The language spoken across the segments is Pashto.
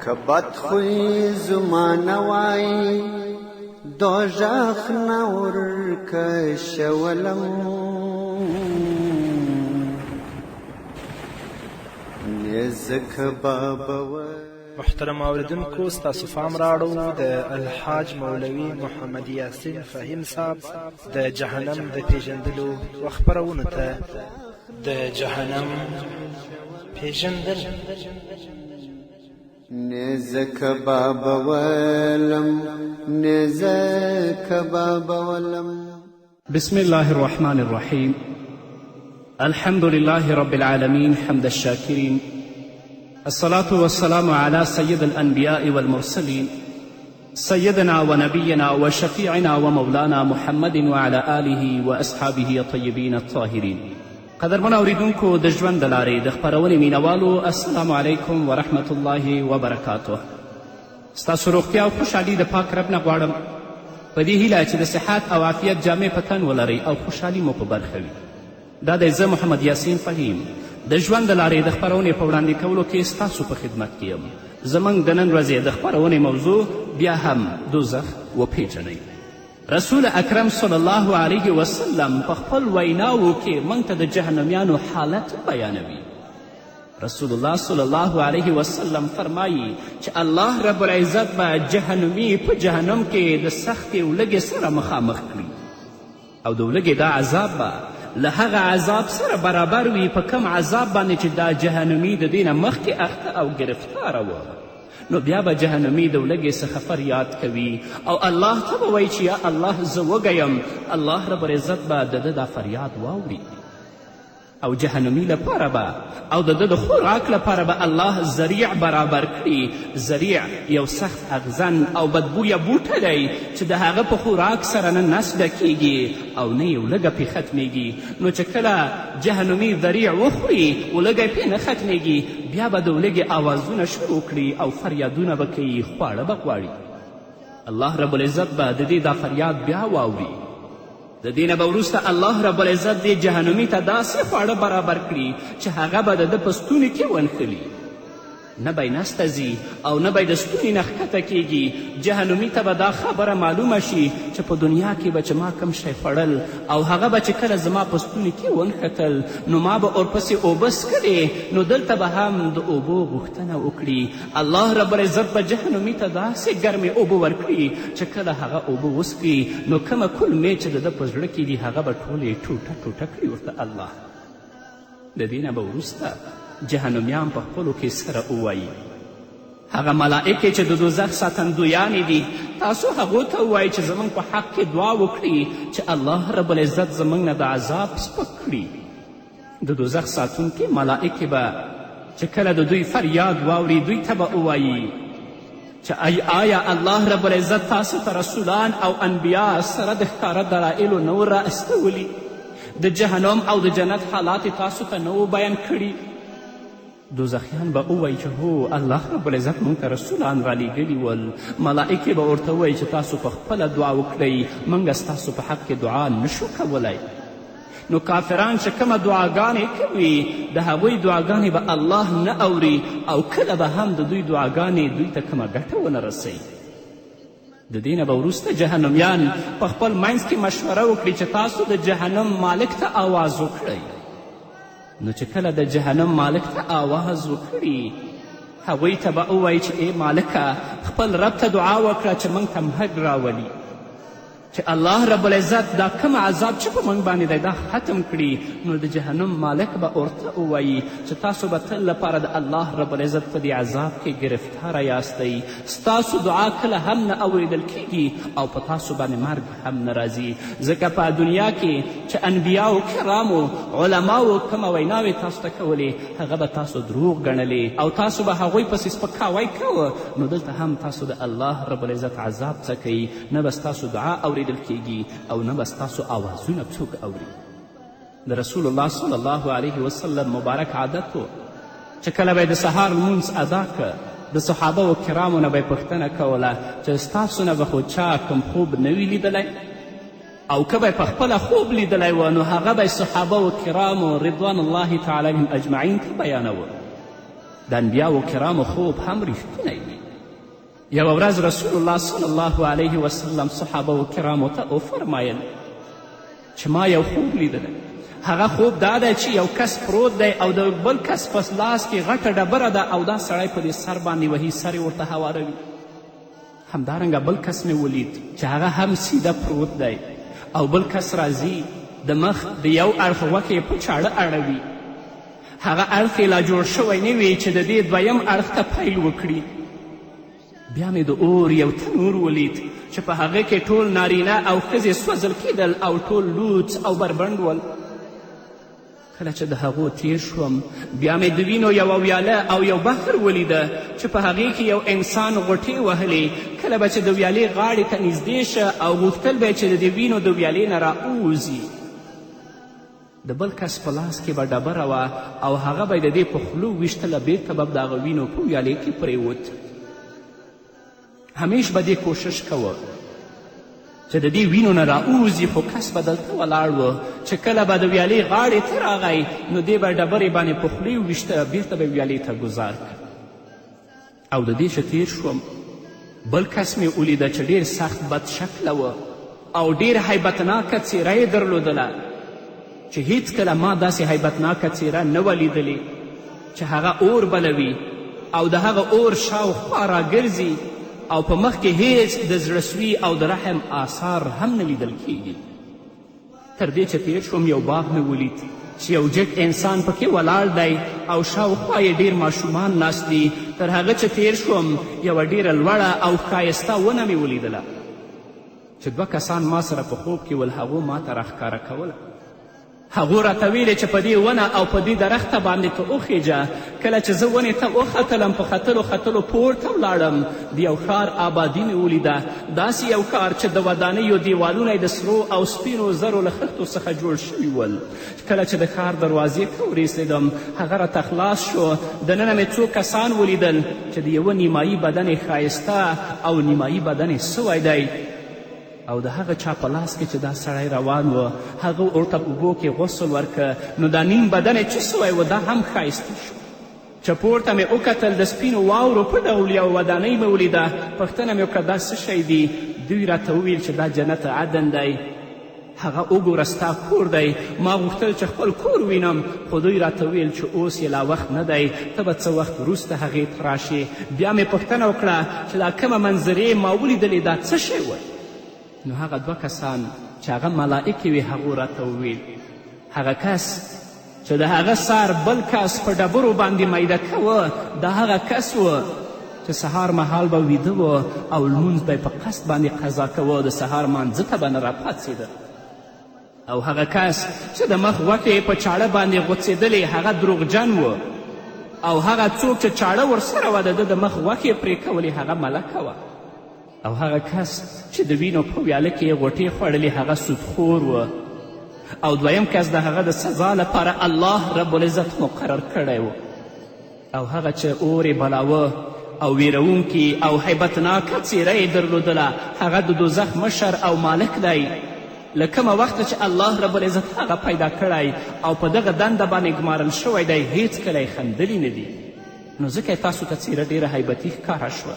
که بدخوی زمانه وای دوژخ نه ورکشولم نیزک بابا. محترم اوریدونکو ستاسو پام راړو د الحاج مولوي محمد یاسین فهیم صاحب د جهنم د پیژندلو و خپرونو ته. د جهنم پیژندل نیزک بابا ولم نیزک بابا ولم. بسم الله الرحمن الرحيم. الحمد لله رب العالمين حمد الشاكرين. الصلاة والسلام على سيد الأنبياء والمرسلين سيدنا ونبينا وشفيعنا ومولانا محمد وعلى آله وأصحابه الطيبين الطاهرين. قدرمن اوریدونکو د ژوند د لارې د خپرونې مینوالو السلام علیکم ورحمة الله وبرکاته. ستاسو روغتیا او خوشحالي د پاک رب نه غواړم په دې هیله چې د صحت او عافیت جامې په تن ولرئ او خوشحالي مو په برخه وي. دا دی زه محمد یاسین فهیم د ژوند د لارې د خپرونې په وړاندې کولو کې ستاسو په خدمت کې یم. زموږ د نن ورځې د خپرونې موضوع بیا هم دوزخ وپیژنئ. رسول اکرم صلی الله علیه وسلم په خپل ویناوو کې موږ ته د جهنمیانو حالت بیانوي. رسول الله صلی الله علیه وسلم فرمایي چې الله رب العزت به جهنمی په جهنم کې د سختې ولږې سره مخامخ کړي او د ولږې دا عذاب به له هغه عذاب سره برابر وي په کم عذاب باندې چې دا جهنمی د دې نه مخکې اخته او گرفتاره وه. نو بیا به جهنمی د ولږې څخه فریاد کوي او الله ته به وایي چې یا الله زه وږی یم. الله رب العزت به د ده دا فریاد واوري او جهنمی لپاره به او د ده د خوراک لپاره به الله ذریع برابر کړي. ذریع یو سخت اغزن او بدبویه بوټه دی چې د هغه په خوراک سره نه نس ډکیږي او نه یې ولږه پې ختمیږي. نو چې کله جهنمی ذریع وخوري ولږه پې نه ختمیږي بیا به د ولږې آوازونه شروع کړي او فریادونه به کوي، خواړه به غواړي. الله رب العزت به د دې دا فریاد بیا واوري. د دې نه به وروسته الله رب العزت دې جهنمي ته داسې خواړه برابر کړي چې هغه به د ده په ستوني کې ونښلي، نه به یې نس ته ځي او نه به یې د ستوني نه ښکته کیږي. جهنمي ته به دا خبره معلومه شي چې په دنیا کې به چې ما کم شی خوړل او هغه به چې کله زما په ستوني کې ونښتل نو ما به ورپسې اوبه څښلې، نو دلته به هم د اوبو غوښتنه وکړي. الله رب العزت به جهنمي ته داسې ګرمې اوبه ورکړي چې کله هغه اوبه وڅښي نو کومه کلمې چې د ده په زړه کې دي هغه به ټولې ټوټه ټوټه کړي ورته الله. د دې نه به وروسته جهنمیان په خپلو کې سره ووایي، هغه ملائکې چې د دوزخ ساتندویانې دي تاسو هغو ته ووایئ چې زموږ په حق کې دعا وکړي چې الله رب العزت زموږ نه د عذاب سپک کړي. د دوزخ ساتونکي ملائکې به چې کله د دوی فریاد واوري دوی ته به ووایي چې آیا الله رب العزت تاسو ته رسولان او انبیا سره د ښکاره دلایلو نه ور رااستولي؟ د جهنم او د جنت حالات تاسو ته نه و بیان کړي؟ دوزخیان به ووایي چې هو الله رب العزت موږ ته رسولان رالیږلي ول. ملائکې به ورته ووایي چې تاسو په خپله دعا وکړئ، موږ ستاسو په حق کې دعا نشو کولی. نو کافران چې کومه دعاګانې کوي د هغوی دعاګانې به الله نه اوري او کله به هم د دوی دعاګانې دوی ته کومه ګټه ونه رسوي. د دې نه به وروسته جهنمیان په خپل منځ کې مشوره وکړي چې تاسو د جهنم مالک ته آواز وکړئ. نو چې کله د جهنم مالک ته آواز وکړي هغوی ته به ووایي چې ای مالکه خپل رب ته دعا وکړه چې موږ ته مرګ راولي، چې الله رب العزت دا کم عذاب چې په موږ باندې دی دا ختم کړي. نو د جهنم مالک به ورته ووایي چې تاسو به تل لپاره د الله رب العزت په دې عذاب کې گرفتاره یاستئ. ستاسو دعا کله هم نه اوریدل کیږي او په تاسو باندې مرګ هم نه راځي، ځکه په دنیا کې چې انبیاو کرامو علماو کومه ویناوې تاسو ته کولې هغه به تاسو دروغ ګڼلې او تاسو به هغوی پسې سپکاوی کوه. نو دلته هم تاسو د الله رب العزت عذاب څکئ، نه به ستاسو دعا اوریدل کیږي او نه به ستاسو آوازونه څوک اوري. د رسول الله صلی الله علیه وسلم مبارک عادت و چې کله به یې د سهار لمونځ ادا که د صحابه و کرامو نه به یې پوښتنه کوله چې ستاسو نه به خو چا کوم خوب نه وي لیدلی او که به یې پخپله خوب لیدلی و نو هغه به یې صحابه و کرامو رضوان الله تعالی علیهم اجمعین ته بیانوه. د انبیاو کرامو خوب هم ریښتونی وي. یوه ورځ رسول الله صلی الله علیه وسلم صحابه کرامو ته وفرمایل چې ما یو خوب لیدلی. هغه خوب دا دی چې یو کس پروت دی او د بل کس په لاس کې غټه ډبره ده او دا سړی په دې سر باندې وهي، سر یې ورته هواروي. همدارنګه بل کس مې ولید چې هغه هم سیده پروت دی او بل کس راځي د مخ د یو اړخ غوښې یې په چاړه اړوي. هغه اړخ یې لا جوړ شوی نه وي چې د دې دویم اړخ ته پیل وکړي. بیا مې د اور یو تنور ولید چې په هغه کې ټول نارینه او ښځې سوځل کېدل او ټول لوڅ او بربنډ ول. کله چې د هغو تیر شوم بیا مې د وینو یوه ویاله او یو بحر ولیده چې په هغې کې یو انسان غوټې وهلې. کله به چې د ویالې غاړې ته نږدې شه او غوښتل به چې د دې وینو د ویالې نه راووځي. د بل کس په لاس کې به ډبره وه او هغه به د دې په خولو ویشتله، بیرته به د هغه وینو په ویالې کې پرېوت. همیش به دې کوشش کوه چې د دې وینو نه راووځي، خو کس به دلته ولاړ و چې کله به د ویالې غاړې ته راغی نو دې به ډبرې باندې په خولې وویشته، بیرته به ویالې ته ګزار کړ. او د دې شه تیر شوم بل کس مې ولیده چې ډېر سخت بد شکله و او ډېر هیبتناکه څیره یې درلودله چې هیڅکله ما داسې هیبتناکه څیره نه وه لیدلې چې هغه اور بلوي او د هغه اور شاوخوا راګرځي او په مخ کې هیڅ د زړهسوي او د رحم آثار هم نه لیدل کیږي. تر دې چې تیر شوم یو باغ مې ولید چې یو جګ انسان پکې ولاړ دی او شاوخوا یې ډېر ماشومان ناست دي. تر هغه چې تیر شوم یوه ډېره لوړه او ښایسته ونه مې ولیدله چې دوه کسان ما سره په خوب کې ول. هغو ما ته راښکاره کوله. هغو راته ویلې چې په دې ونه او په دې درخته باندې ته وخیجه. کله چې زه ونې ته وختلم په ختلو پورته ولاړم د یو ښار آبادي مې ولیده. داسې یو ښار چې د ودانیو دیوالونه یې د سرو او سپینو زرو له خښتو څخه جوړ شوي ول. کله چې د ښار دروازې ته ورسېدم هغه راته خلاص شو. دننه مې څو کسان ولیدل چې د یوه نیمایي بدن یې ښایسته او نیمایي بدن یې سوی دی او د هغه چا په لاس کې چې دا سړی روان و هغه ورته په اوبو کې غسل ورکه نو دا نیم بدن یې چې سوی و دا هم ښایسته شو. چې پورته مې وکتل د سپینو واورو په ډول یوه ودانۍ مې ولیده. پوښتنه مې وکړه دا څه شی دی؟ دوی راته وویل چې دا جنت عدن دی. هغه وګوره ستا کور دی. ما غوښتل چې خپل کور وینم خو دوی راته ویل چې اوس یې لا وخت نه دی، ته به څه وخت وروسته هغې ته راشې. بیا مې پوښتنه وکړه چې دا کومه منظرې ما ولیدلې دا څه شی و؟ نو هغه دوه کسان چې هغه ملائکې وې هغو راته وویل هغه کس چې د هغه سر بل کس په ډبرو باندې میده کوه دا هغه کس و چې سهار مهال به ویده و او لمونځ به یې په قصد باندې قضا کوه، د سهار مانځه ته به نه راپاڅېده. او هغه کس چې د مخ غوښې په چاړه باندې غوڅېدلې هغه دروغجن و او هغه څوک چې چاړه ورسره وه د ده د مخ غوښې پرې کولې هغه ملکه وه. او هغه کس چې د وینو په ویاله کې یې غوټې خوړلې هغه سودخور و. او دویم کس د هغه د سزا لپاره الله رب العزت مقرر کړی و. او هغه چې اور یې بلاوه او ویرونکي او هیبتناکه څیره یې درلودله هغه د دوزخ مشر او مالک دی. له کومه وخته چې الله رب العزت هغه پیدا کړی او په دغه دنده باندې ګمارل شوی دی هیڅکله یې خندلي نه دي. نو ځکه یې تاسو ته څیره ډېره هیبتي ښکاره شوه.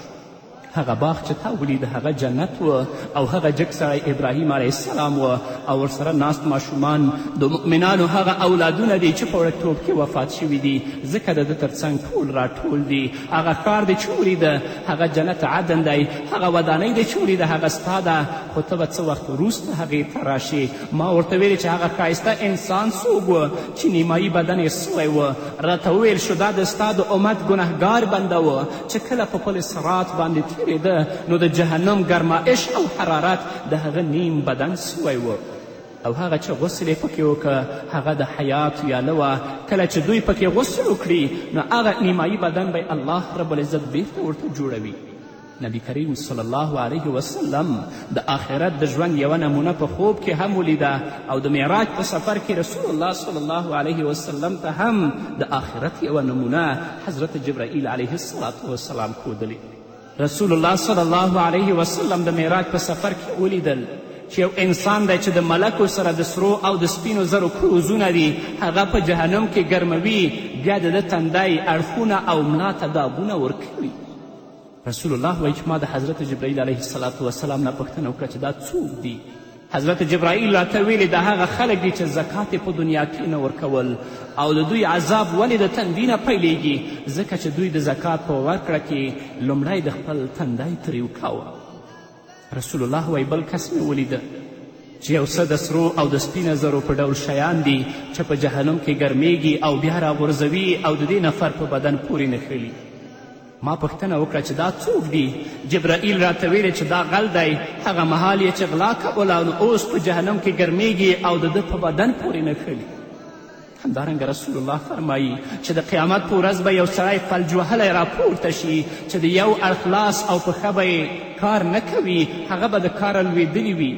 هغه باغ چې تا ولید هغه جنت و او هغه جګ سړی ابراهیم علیه السلام و او ورسره ناست ماشومان د مؤمنانو هغه اولادونه دي چې په وړکتوب کې وفات شوي دي ځکه د ده تر څنګ ټول راټول دي. هغه ښار دی چې ولیده هغه جنت عدن دی. هغه ودانۍ دی چې ولیده هغه ستا ده خو ته به څه وخت وروسته هغې ته راشې. ما ورته ویلې چې هغه ښایسته انسان څوک و چې نیمایي بدن یې سوی و. راته وویل شو دا د ستا د امت ګنهګار بنده و چې کله په پل صراط باندې تیرېده نو د جهنم ګرمایش او حرارت د هغه نیم بدن سوی و. او هغه چې غسل یې پکې وکړه هغه د حیات ویاله وه. کله چې دوی پکې غسل وکړي نو هغه نیمایي بدن به الله رب العزت بیرته ورته جوړوي. نبی کریم صلی الله علیه وسلم د آخرت د ژوند یوه نمونه په خوب کې هم ولیده او د معراج په سفر کې رسول الله صلی الله علیه وسلم ته هم د آخرت یوه نمونه حضرت جبرائیل علیه السلام ښودلې. رسول الله صلی الله علیه وسلم د معراج په سفر کې ولیدل چې یو انسان دی چې د ملکو سره د سرو او د سپینو زرو کروزونه دي هغه په جهنم کې ګرموي بیا د ده تندی اړخونه او ملا ته داغونه ورکوي. رسول الله وایي چې ما د حضرت جبرائیل علیه السلام نه پوښتنه وکړه چې دا څوک دي؟ حضرت جبرائیل راته ویلې دا هغه خلک دي چې زکات په دنیا کې نه ورکول او د دوی عذاب ولې د تندي نه پیلیږي؟ ځکه چې دوی د زکات په ورکړه کې لومړی د خپل تندی تریو کاوه. رسول الله وایي بل کس مې ولیده چې یو څه د سرو او د سپینه زرو په ډول شیان دي چې په جهنم کې ګرمیږي او بیا راغورځوي او د دې نفر په بدن پورې نښلي. ما پوښتنه وکړه چې دا څوک دي؟ جبرائیل راته ویلې چې دا غل دی. هغه مهال یې چې غلا کوله نو اوس په جهنم کې ګرمیږي او د ده په بدن پورې نښلي. همدارنګه رسول الله فرمایي چې د قیامت په ورځ به یو سړی فلج وهلی راپورته شي چې د یو اړخ لاس او پښه به کار نه کوي، هغه به د کاره لوېدلی وي.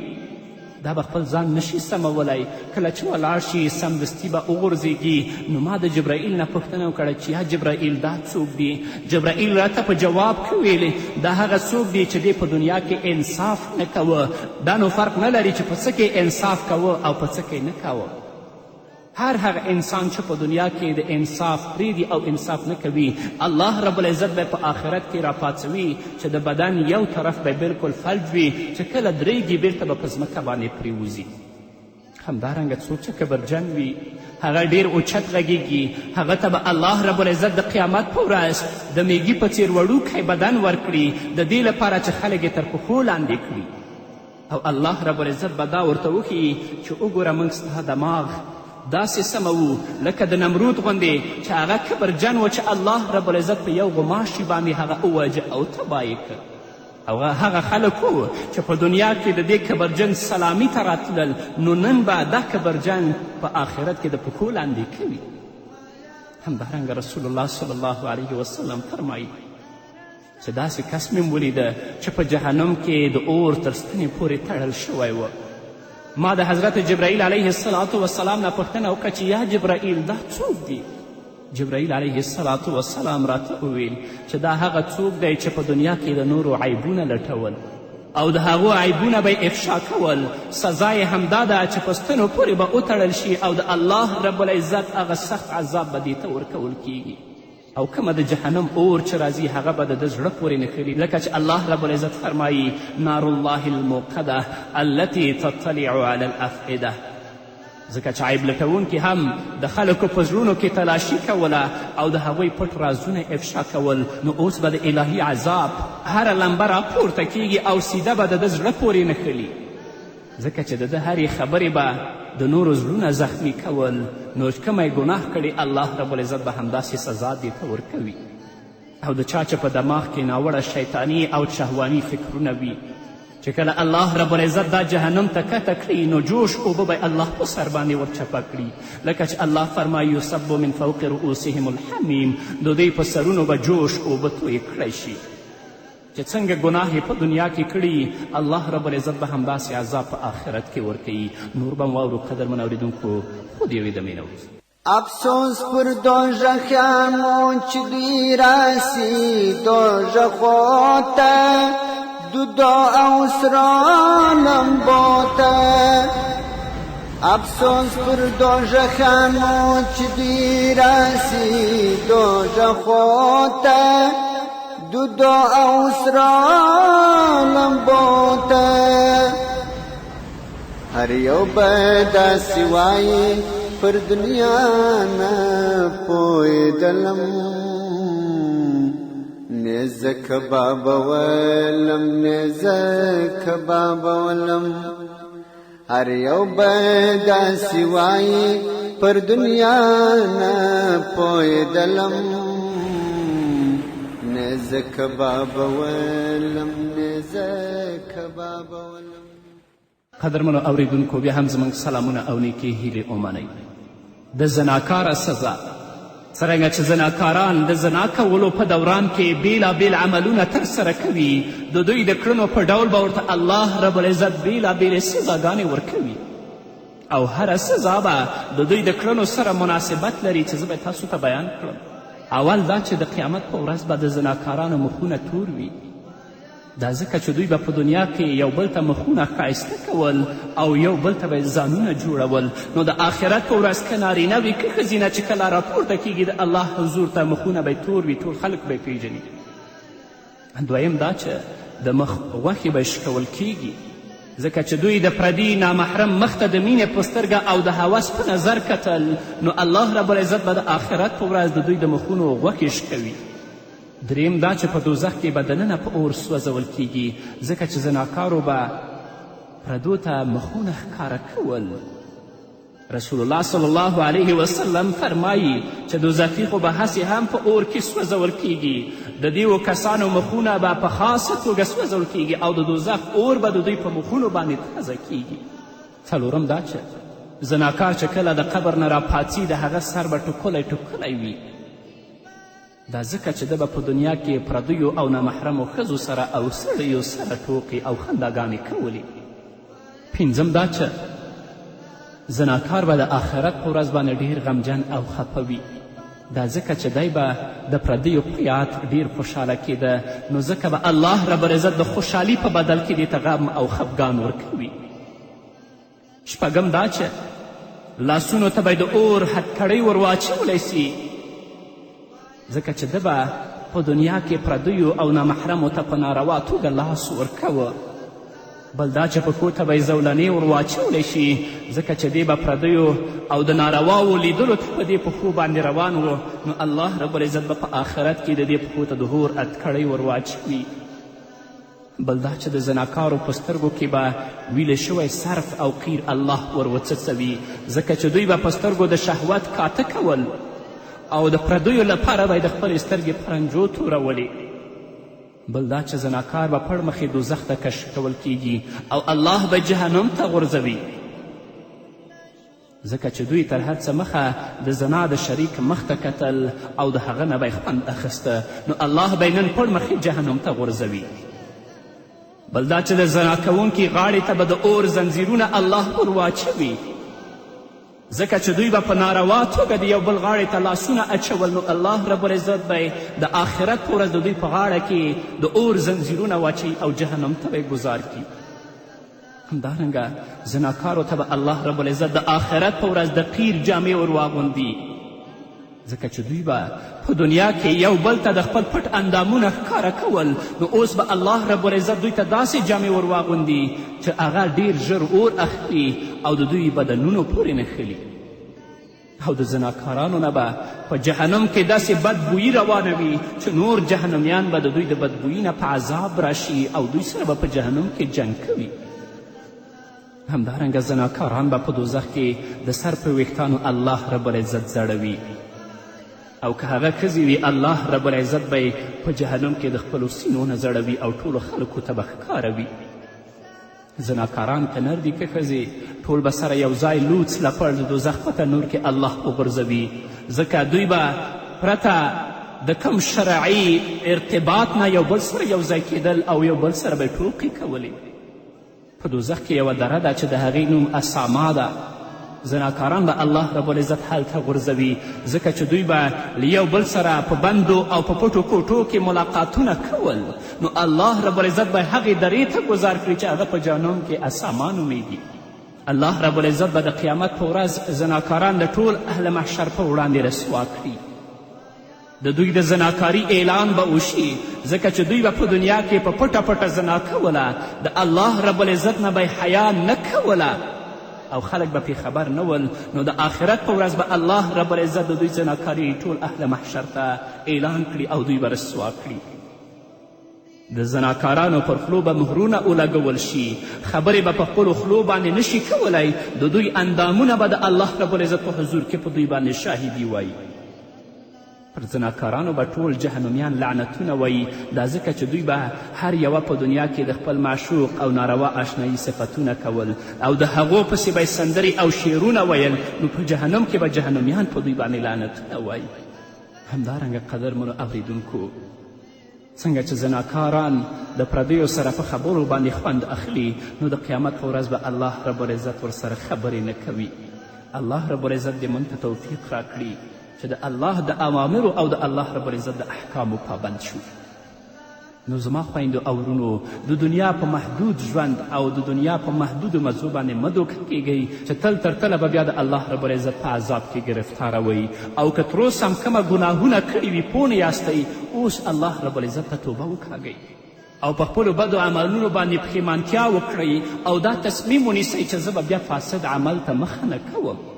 دا به خپل ځان نشي سمولی. کله چې ولاړ شي سمدستي به وغورځېږي. نو ما د جبرائیل نه پوښتنه وکړه چې یا جبرائیل دا څوک دی؟ جبرائیل راته په جواب کې ویلې دا هغه څوک دی چې دی په دنیا کې انصاف نه کوه. دا نو فرق نه لري چې په څه کې انصاف کوه او په څه کې نه کوه. هر هغه انسان چې په دنیا کې د انصاف پریږدي او انصاف نه کوي، الله رب العزت به په آخرت کې راپاڅوي چې د بدن یو طرف به بلکل فلج وي چې کله درېږي بیرته به په ځمکه باندې پریوځي. همدارنګه څوک چې کبرجن وي هغه ډیر اوچت غږیږي، هغه ته به الله رب العزت د قیامت په ورځ د میږي په څیر وړوکی بدن ورکړي د دې لپاره چې خلک یې تر پښو لاندې کړي. او الله رب العزت به دا ورته وښیي چې وګوره موږ ستا دماغ داسې سموو لکه د نمرود غوندې چې هغه کبرجن و چې الله رب العزت په یو غماشي باندې هغه وواجه او تباه یې کړ. او هغه خلک وو چې په دنیا کې د دې کبرجن سلامي ته راتلل، نو نن به دا کبرجن په آخرت کې د پښو لاندې کوي. همدارنګه رسول الله صلی الله علیه وسلم فرمایي چې داسې کس مې ولیده چې په جهنم کې د اور تر ستنې پورې تړل شوی و. ما د حضرت جبرائیل علیه السلام نه پوښتنه وکړه چې یا جبرائیل دا څوک دی؟ جبرائیل علیه السلام راته وویل چې دا هغه څوک دی چې په دنیا کې د نورو عیبونه لټول او د هغو عیبونه به افشا کول. سزا یې همدا ده چې په ستنو پورې به وتړل شي او د الله رب العزت هغه سخت عذاب به دې ته ورکول کیږي. او کومه د جهنم اور چې راځي هغه به د ده زړه پورې نښلي، لکه چې الله رب العزت فرمایي نار الله الموقده التي تطلع على الافئده. ځکه چې عیب لټونکي هم د خلکو په زړونو کې تلاشي کوله او د هغوی پټ رازونه افشا کول، نو اوس به د الهي عذاب هره لمبه راپورته کیږي او سیده به د ده زړه پورې نښلي. ځکه چې د ده هرې خبرې به د نورو زړونه زخمی کول، نو کومه یې ګناه کړي الله رب العزت به همداسې سزا دې ته ورکوي. او د چا چې په دماغ کې ناوړه شیطاني او شهواني فکرونه وي، چې کله الله رب العزت دا جهنم ته کته کړي نو جوش اوبه به الله په سر باندې ورچپه کړي، لکه چې الله فرمایي یصب من فوق رؤوسهم الحمیم، د دوی په سرونو به جوش اوبه توی کړی شي. چې څنګه ګناه یې په دنیا کې کړي الله رب العزت به همداسې عذاب په آخرت کې ورکوي. نور به واورو قدرمن اورېدونکو خو د یوې دمې نه وروسته. افسوس پر دوژخیانو چې دوی راسي دوژخو ته دودو او سرو لمبو ته. افسوس پر دوژخیانو چې دوی راسي دوژخو ته دودو او سرو لمبو ته. هر یو به داسې وایي پر دنیا نه پوهېدلم، نه زه کباب ولم نه زه کباب ولم. هر یو به داسې وایي پر دنیا نه پوهېدلم، نه زه کباب ولم نه زه کباب ولم. قدرمنو اوریدونکو بیا هم زموږ سلامونه او نیکې هیلې ومنئ. د زناکاره سزا څرنګه چې زناکاران د زنا کولو په دوران کې بیلابیل عملونه ترسره کوي، د دوی د کړنو په ډول به ورته الله رب العزت بیلابیلې سزاګانې ورکوي او هره سزا به د دوی د کړنو سره مناسبت لري چې زه به تاسو ته بیان کړم. اول دا چې د قیامت په ورځ به د زناکارانو مخونه تور وي، دا ځکه چې دوی به په دنیا کې یو بل ته مخونه ښایسته کول او یو بل ته به یې ځانونه جوړول. نو د آخرت په ورځ که نارینه وي که ښځینه چې کله راپورته کیږي د الله حضور ته مخونه به تور وي، ټول خلک به یې پیژني. دویم دا چې د مخ غوښې به شکول کیږي، ځکه چې دوی د پردي نامحرم مخ ته د مینې په سترګه او د هوس په نظر کتل، نو الله رب العزت به د آخرت په ورځ د دوی د مخونو غوښې شکوي. دریم دا چې په دوزخ کې به دننه په اور سوځول کیږي، ځکه چې زناکارو به پردو ته مخونه ښکاره کول. رسول الله صلی الله علیه وسلم فرمایي چې دوزخي خو به هسې هم په اور کې سوځول کیږي، د دیو کسانو مخونه به په خاصه توګه سوځول کیږي او د دوزخ اور به د دوی په مخونو باندې تازه کیږي. څلورم دا چې زناکار چې کله د قبر نه راپاڅي د هغه سر به ټوکلی ټوکلی وي، دا ځکه چې ده به په دنیا کې پردیو او نامحرمو ښځو سره او سړیو سره ټوقې او خنداګانې کولې. پنځم دا چې زناکار به د آخرت په ورځ باندې ډیر غمجن او خفه وي، دا ځکه چې دی به د پردیو په یاد ډیر خوشحاله کېده، نو ځکه به الله رب العزت د خوشحالي په بدل کې دې ته غم او خفګان ورکوي. شپږم دا چې لاسونو ته به د اور هتکړۍ ور واچولی سي، ځکه چې ده به په دنیا کې پردیو او نامحرمو ته په ناروا توګه لاس ورکوه. بل دا چې پښو ته به یې زولنې ور واچولی شي، ځکه چې دې به پردیو او د نارواو لیدلو ته په دې پښو باندې روان و، نو الله رب العزت به په آخرت کې د دې پښو ته د اور اتکړۍ ور واچوي. بل دا چې د زناکارو په سترګو کې به ویلې شوی صرف او قیر الله ور وڅڅوي، ځکه چې دوی به په سترګو د شهوت کاته کول او د پردیو لپاره به یې د خپلې سترګې پرنجو تورولې. بل دا چې زناکار به پړ مخې دوزخ ته کش کول کیږي او الله به جهنم ته غورځوي، ځکه چې دوی تر هر څه مخه د زنا د شریک مخ ته کتل او د هغه نه به یې خوند اخیسته، نو الله به یې نن پړ مخې جهنم ته غورځوي. بل دا چې د زنا کوونکي غاړې ته به د اور زنځیرونه الله ور واچوي، ځکه چې دوی به په ناروا توګه د یو بل غاړې ته لاسونه اچول، نو الله رب العزت به د آخرت په ورځ د دوی په غاړه کې د اور زنځیرونه واچوي او جهنم ته به یې ګذار کړي. همدارنګه زناکارو ته به الله رب العزت د آخرت په ورځ د قیر جامې ور واغوندي، ځکه چې دوی به په دنیا کې یو بل ته د خپل پټ اندامونه ښکاره کول، نو اوس به الله رب العزت دوی ته داسې جامې ور واغوندي چې هغه ډیر ژر اور اخلي او د دوی بدنونو پورې نښلي. او د زناکارانو نه به په جهنم کې داسې بدبویي روانه وي چې نور جهنمیان به د دوی د بدبویي نه په عذاب راشي او دوی سره به په جهنم کې جنګ کوي. همدارنګه زناکاران به په دوزخ کې د سر په ویښتانو الله رب العزت زړوي، او که هغه ښځې وي الله رب العزت به یې په جهنم کې د خپلو سینو نه زړوي او ټولو خلکو ته به ښکاروي. زناکاران که نر دي که ښځې ټول به سره یو ځای لوڅ لپړ د دوزخ په تنور کې الله وغورځوي، ځکه دوی به پرته د کم شرعي ارتباط نه یو بل سره یو ځای کېدل او یو بل سره به ټوقې کولې. په دوزخ کې یوه دره ده چې د هغې نوم اساما ده. زناکاران به الله رب العزت هلته غورځوي، ځکه چې دوی به له یو بل سره په بندو او په پټو کوټو کې ملاقاتونه کول، نو الله رب العزت به هغې درې ته ګذار کړي چې هغه په جهنم کې اساما نومیږي. الله رب العزت به د قیامت په ورځ زناکاران د ټول اهل محشر په وړاندې رسوا کړي. د دوی د زناکاري اعلان به وشي، ځکه چې دوی به په دنیا کې په پټه پټه زنا کوله، د الله رب العزت نه به حیا نه کوله او خلک به پرې خبر نه ول، نو د آخرت په ورځ به الله رب العزت د دوی زناکاري ټول اهل محشر ته اعلان کړي او دوی به رسوا کړي. د زناکارانو پر خلو به مهرونه ولګول شي، خبرې به په خپلو خلو باندې نشي کولی، د دوی اندامونه به د الله رب العزت په حضور کې په دوی باندې شاهدي وایي. پر زناکارانو به ټول جهنمیان لعنتونه وایي، دا ځکه چې دوی به هر یوه په دنیا کې د خپل معشوق او ناروا آشنایي صفتونه کول او د هغو پسې به یې سندرې او شعرونه ویل، نو په جهنم کې به جهنمیان په دوی باندې لعنتونه وایي. همدارنګه قدرمنو اوریدونکو، څنګه چې زناکاران د پردیو سره په خبرو باندې خوند اخلي، نو د قیامت په ورځ به الله رب العزت ورسره خبرې نه کوي. الله رب العزت دې موږ ته توفیق راکړي چې د الله د اوامرو او د الله رب العزت د احکامو پابند شو. نو زما خویندو او ورونو د دنیا په محدود ژوند او د دنیا په محدودو مزو باندې مه دوکه کیږئ چې تل تر تله به بیا د الله رب العزت په عذاب کې ګرفتاروئ او که تر اوسه هم کومه ګناهونه کړي وي پوه نه یاستئ اوس الله رب العزت ته توبه وکاږئ او په خپلو بدو عملونو باندې پښیمانتیا وکړئ او دا تصمیم ونیسئ چې زه به بیا فاسد عمل ته مخه نه کوم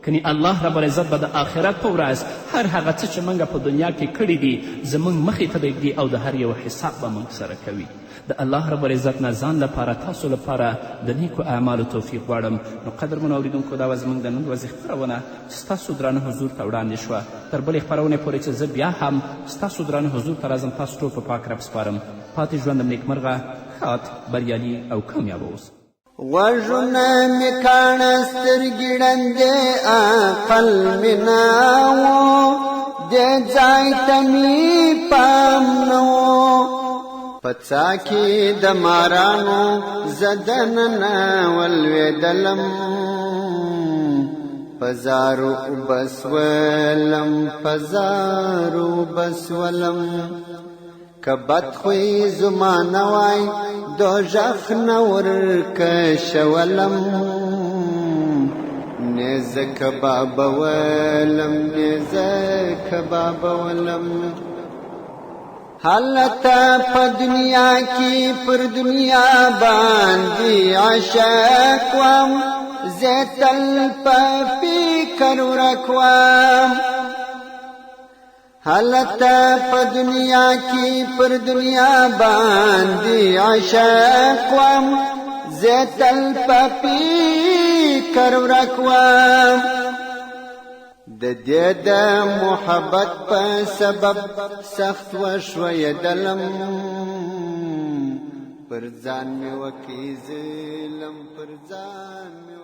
کنی الله رب العزت به د آخرت په ورځ هر هغه څه چې موږ په دنیا کې کړي دي زموږ مخې ته به او د هر یو حساب به موږ سره کوي د الله رب العزت نه ځان لپاره تاسو لپاره د نیکو اعمالو توفیق غواړم نو قدرمنو اورېدونکو دا وه زموږ د نن ورځې خپرونه چې ستاسو درانه حضور ته وړاندې شوه تر بلې خپرونې پورې چې زه بیا هم ستاسو درانه حضور ته راځم تاسو ټول په پاک رب سپارم پاتې ژوندم نیکمرغه ښاد بریالي او کامیابه اوسه غوږونه مې کاڼه سترګې ړندې عقل مې نه و دې ځای ته مې پام نه و په څا کې د مارانو زه دننه ولوېدلم په زارو زارو بسولم که بد خوی زما نوای دوژخ نه ورکشولم نیزه کبابولم حالتا په دنیا کی پر دنیا باندې عاشق وم زه تل په فکر ورک وم حالتا په دنیا کی پر دنیا باندې عاشق وم زه تل په فکر ورک وم د دې د محبت په سبب سخت وشویدلم پر ځان مې وکړي ظلم پر ځان مې